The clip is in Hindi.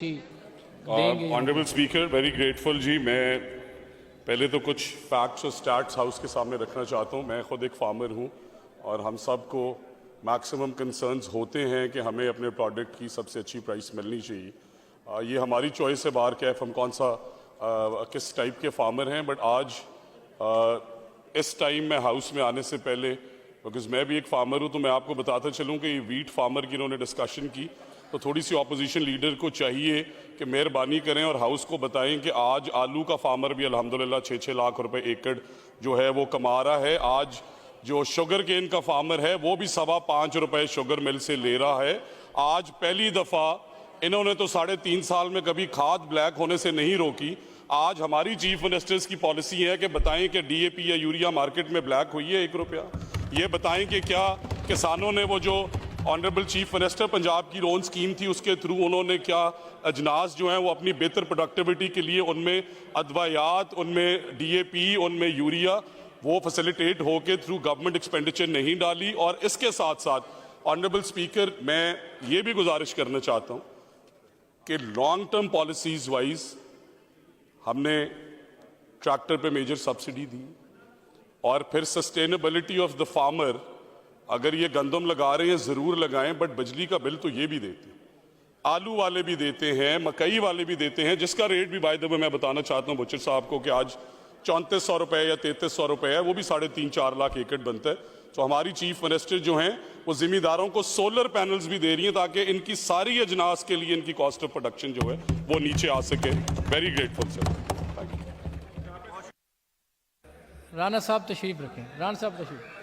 ऑनरेबल स्पीकर, वेरी ग्रेटफुल जी। मैं पहले तो कुछ फैक्ट्स और स्टैट्स हाउस के सामने रखना चाहता हूँ। मैं खुद एक फार्मर हूँ और हम सब को मैक्सिमम कंसर्न्स होते हैं कि हमें अपने प्रोडक्ट की सबसे अच्छी प्राइस मिलनी चाहिए। ये हमारी चॉइस है बार कैफ हम कौन सा किस टाइप के फार्मर हैं। बट आज इस टाइम में हाउस में आने से पहले, बिकॉज मैं भी एक फार्मर हूँ, तो मैं आपको बताता चलूँ कि ये वीट फार्मर की इन्होंने डिस्कशन की, तो थोड़ी सी ऑपोजिशन लीडर को चाहिए कि मेहरबानी करें और हाउस को बताएं कि आज आलू का फार्मर भी अल्हम्दुलिल्लाह 6-6 लाख रुपए एकड़ जो है वो कमा रहा है। आज जो शुगर केन का फार्मर है वो भी 5.25 रुपए शुगर मिल से ले रहा है। आज पहली दफ़ा इन्होंने तो 3.5 साल में कभी खाद ब्लैक होने से नहीं रोकी। आज हमारी चीफ मिनिस्टर्स की पॉलिसी है कि बताएं कि डीएपी या यूरिया मार्केट में ब्लैक हुई है 1 रुपया। ये बताएं कि क्या किसानों ने वो जो ऑनरेबल चीफ मिनिस्टर पंजाब की लोन स्कीम थी उसके थ्रू उन्होंने क्या अजनास जो हैं वो अपनी बेहतर प्रोडक्टिविटी के लिए उनमें अदवायात, उनमें डीएपी, उनमें यूरिया वो फैसिलिटेट होके थ्रू गवर्नमेंट एक्सपेंडिचर नहीं डाली। और इसके साथ साथ ऑनरेबल स्पीकर, मैं ये भी गुजारिश करना चाहता हूँ कि लॉन्ग टर्म पॉलिसीज वाइज हमने ट्रैक्टर पे मेजर सब्सिडी दी और फिर सस्टेनेबिलिटी ऑफ द फार्मर, अगर ये गंदम लगा रहे हैं ज़रूर लगाएं, बट बिजली का बिल तो ये भी देते हैं, आलू वाले भी देते हैं, मकई वाले भी देते हैं, जिसका रेट भी बाय द वे मैं बताना चाहता हूँ बुचर साहब को कि आज 3400 रुपये या 3300 रुपये है, वो भी 3.5-4 लाख एकड़ बनता है। तो हमारी चीफ मिनिस्टर जो हैं वो जिम्मेदारों को सोलर पैनल्स भी दे रही हैं ताकि इनकी सारी अजनास के लिए इनकी कॉस्ट ऑफ प्रोडक्शन जो है वो नीचे आ सके। Very grateful sir, thank you. Rana साहब तशरीफ रखें। राणा साहब तशरीफ।